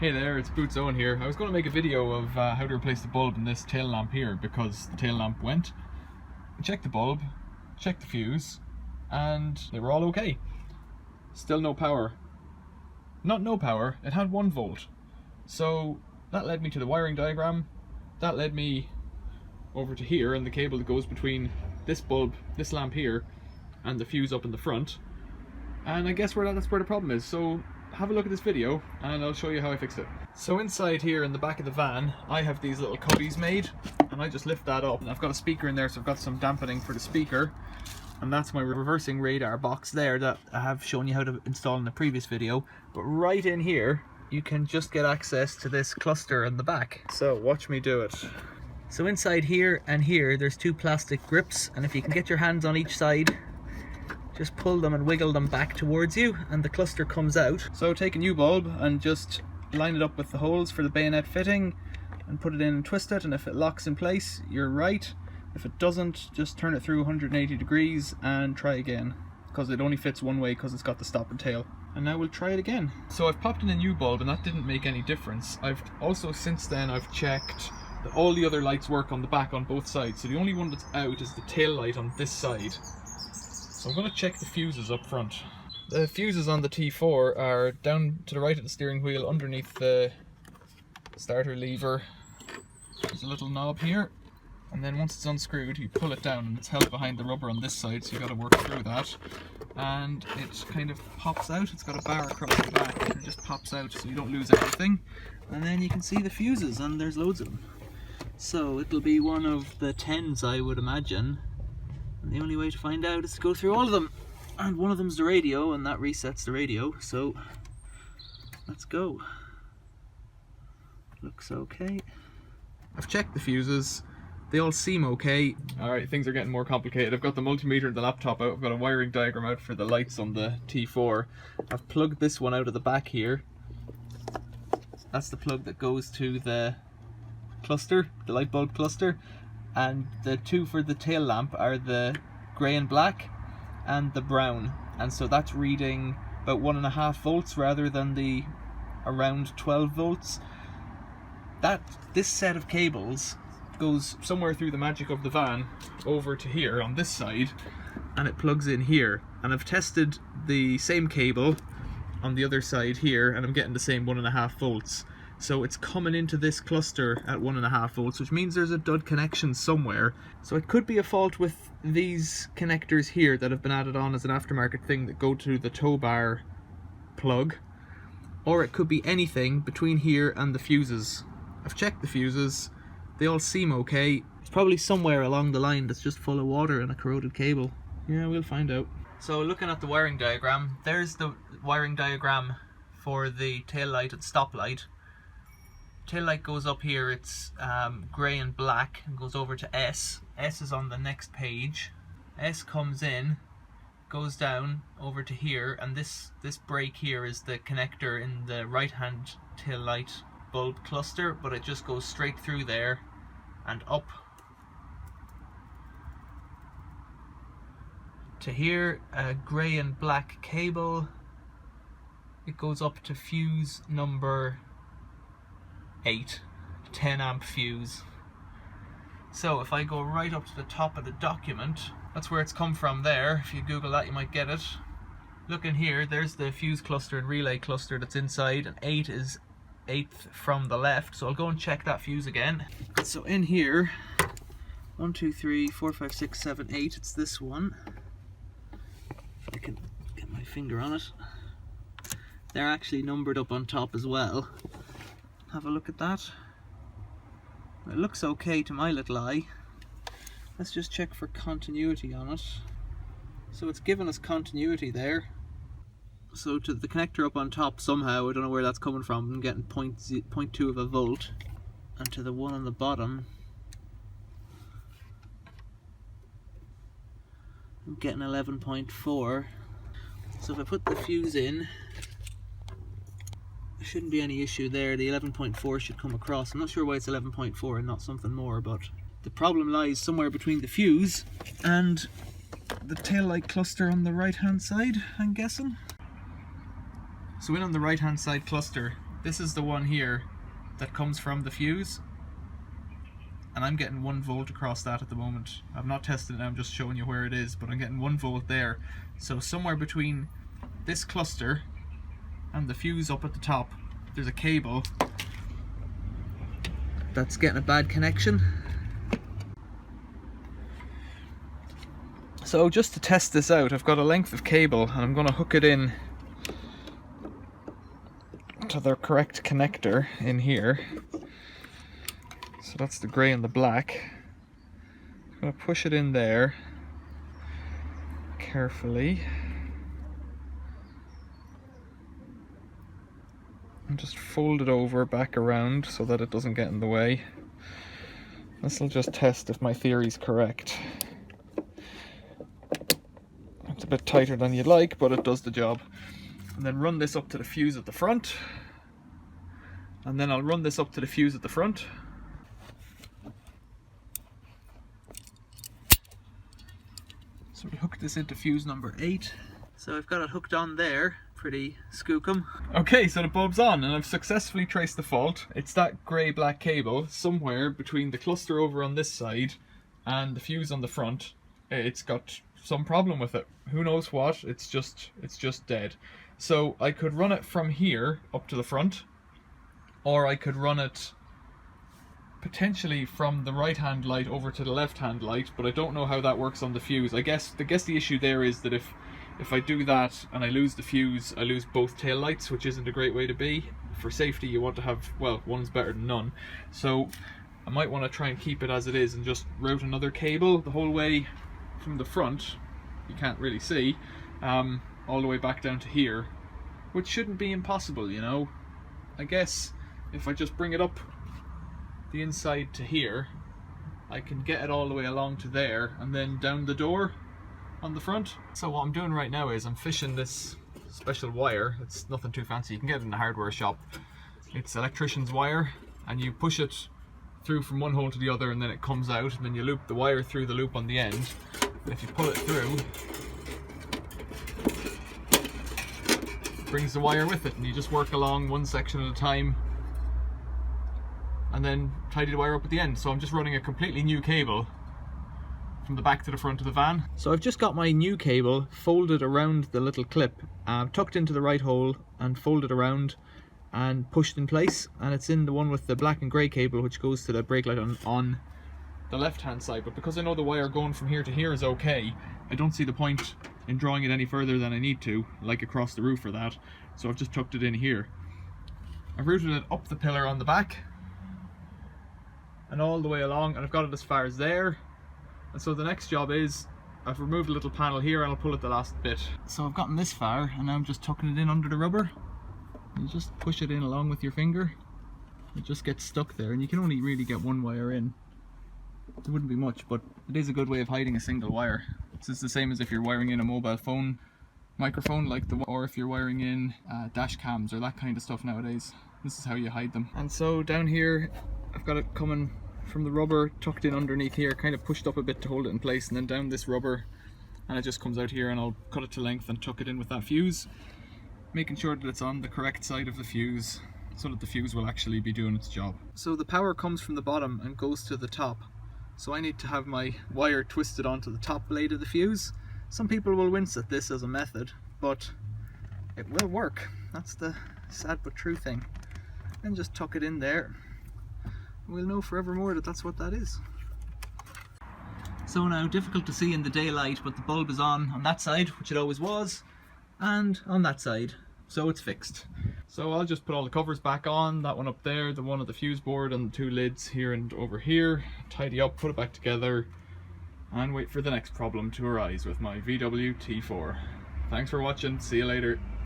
Hey there, it's Boots Owen here. I was going to make a video of how to replace the bulb in this tail lamp here because the tail lamp went. I checked the bulb, checked the fuse, and they were all okay. Still no power. Not no power, it had 1 volt. So that led me to the wiring diagram. That led me over to here and the cable that goes between this bulb, this lamp here, and the fuse up in the front. And I guess that's where the problem is. So have a look at this video and I'll show you how I fixed it. So inside here in the back of the van I have these little cubbies made, and I just lift that up and I've got a speaker in there, so I've got some dampening for the speaker, and that's my reversing radar box there that I have shown you how to install in the previous video. But right in here you can just get access to this cluster in the back, so watch me do it. So inside here and here there's 2 plastic grips, and if you can get your hands on each side, just pull them and wiggle them back towards you and the cluster comes out. So take a new bulb and just line it up with the holes for the bayonet fitting and put it in and twist it, and if it locks in place you're right. If it doesn't, just turn it through 180 degrees and try again, because it only fits one way because it's got the stop and tail. And now we'll try it again. So I've popped in a new bulb and that didn't make any difference. I've also since then I've checked that all the other lights work on the back on both sides, so the only one that's out is the tail light on this side. So I'm going to check the fuses up front. The fuses on the T4 are down to the right of the steering wheel underneath the starter lever. There's a little knob here, and then once it's unscrewed you pull it down and it's held behind the rubber on this side, so you've got to work through that. And it kind of pops out, it's got a bar across the back and it just pops out so you don't lose anything. And then you can see the fuses, and there's loads of them. So it'll be one of the 10s I would imagine. And the only way to find out is to go through all of them. And one of them's the radio, and that resets the radio, so let's go. Looks okay. I've checked the fuses, they all seem okay. Alright, things are getting more complicated. I've got the multimeter and the laptop out, I've got a wiring diagram out for the lights on the T4. I've plugged this one out of the back here. That's the plug that goes to the cluster, the light bulb cluster. And the 2 for the tail lamp are the grey and black and the brown, and so that's reading about 1.5 volts rather than the around 12 volts. This set of cables goes somewhere through the magic of the van over to here on this side, and it plugs in here, and I've tested the same cable on the other side here and I'm getting the same 1.5 volts. So it's coming into this cluster at 1.5 volts, which means there's a dud connection somewhere. So it could be a fault with these connectors here that have been added on as an aftermarket thing that go to the tow bar plug, or it could be anything between here and the fuses. I've checked the fuses, they all seem okay. It's probably somewhere along the line that's just full of water and a corroded cable. Yeah, we'll find out. So looking at the wiring diagram, there's the wiring diagram for the tail light and stop light. Tail light goes up here, it's grey and black, and goes over to S. S is on the next page. S comes in, goes down over to here, and this break here is the connector in the right hand tail light bulb cluster, but it just goes straight through there and up to here. A grey and black cable, it goes up to fuse number 8, 10 amp fuse. So if I go right up to the top of the document, that's where it's come from there. If you Google that you might get it. Look in here, there's the fuse cluster and relay cluster that's inside, and 8 is 8th from the left, so I'll go and check that fuse again. So in here, 1, 2, 3, 4, 5, 6, 7, 8, it's this one. If I can get my finger on it. They're actually numbered up on top as well. Have a look at that. It looks okay to my little eye. Let's just check for continuity on it. So it's given us continuity there. So to the connector up on top somehow, I don't know where that's coming from, I'm getting 0.2 of a volt. And to the one on the bottom, I'm getting 11.4. So if I put the fuse in, there shouldn't be any issue there. The 11.4 should come across. I'm not sure why it's 11.4 and not something more, but the problem lies somewhere between the fuse and the tail light cluster on the right hand side, I'm guessing. So in on the right hand side cluster, This is the one here that comes from the fuse, and I'm getting 1 volt across that at the moment. I've not tested it, I'm just showing you where it is, but I'm getting 1 volt there. So somewhere between this cluster and the fuse up at the top, there's a cable that's getting a bad connection. So just to test this out, I've got a length of cable and I'm going to hook it in to the correct connector in here. So that's the grey and the black. I'm going to push it in there carefully and just fold it over back around so that it doesn't get in the way. This will just test if my theory's correct. It's a bit tighter than you'd like, but it does the job. And then run this up to the fuse at the front. And then I'll run this up to the fuse at the front. So we hook this into fuse number 8. So I've got it hooked on there, pretty skookum. Okay, so the bulb's on and I've successfully traced the fault. It's that grey-black cable somewhere between the cluster over on this side and the fuse on the front. It's got some problem with it. Who knows what? It's just dead. So I could run it from here up to the front, or I could run it potentially from the right hand light over to the left hand light, but I don't know how that works on the fuse. I guess the issue there is that if I do that and I lose the fuse, I lose both tail lights, which isn't a great way to be. For safety you want to have, well, one's better than none. So I might want to try and keep it as it is and just route another cable the whole way from the front, you can't really see, all the way back down to here, which shouldn't be impossible, you know. I guess if I just bring it up the inside to here, I can get it all the way along to there and then down the door on the front. So what I'm doing right now is I'm fishing this special wire. It's nothing too fancy, you can get it in the hardware shop. It's electrician's wire, and you push it through from one hole to the other and then it comes out, and then you loop the wire through the loop on the end, and if you pull it through, it brings the wire with it, and you just work along one section at a time and then tidy the wire up at the end. So I'm just running a completely new cable from the back to the front of the van. So I've just got my new cable folded around the little clip, tucked into the right hole and folded around and pushed in place, and it's in the one with the black and grey cable which goes to the brake light on the left hand side. But because I know the wire going from here to here is okay, I don't see the point in drawing it any further than I need to, like across the roof or that, so I've just tucked it in here. I've routed it up the pillar on the back and all the way along, and I've got it as far as there. And so the next job is, I've removed a little panel here and I'll pull it the last bit. So I've gotten this far and now I'm just tucking it in under the rubber. You just push it in along with your finger. It just gets stuck there, and you can only really get one wire in. It wouldn't be much, but it is a good way of hiding a single wire. This is the same as if you're wiring in a mobile phone microphone, or if you're wiring in dash cams or that kind of stuff nowadays. This is how you hide them. And so down here I've got it coming from the rubber, tucked in underneath here, kind of pushed up a bit to hold it in place, and then down this rubber, and it just comes out here, and I'll cut it to length and tuck it in with that fuse, making sure that it's on the correct side of the fuse so that the fuse will actually be doing its job. So the power comes from the bottom and goes to the top, so I need to have my wire twisted onto the top blade of the fuse. Some people will wince at this as a method, but it will work. That's the sad but true thing. And just tuck it in there. We'll know forevermore that that's what that is. So now, difficult to see in the daylight, but the bulb is on that side, which it always was, and on that side, so it's fixed. So I'll just put all the covers back on, that one up there, the one at the fuse board, and the two lids here and over here, tidy up, put it back together, and wait for the next problem to arise with my VW T4. Thanks for watching, see you later.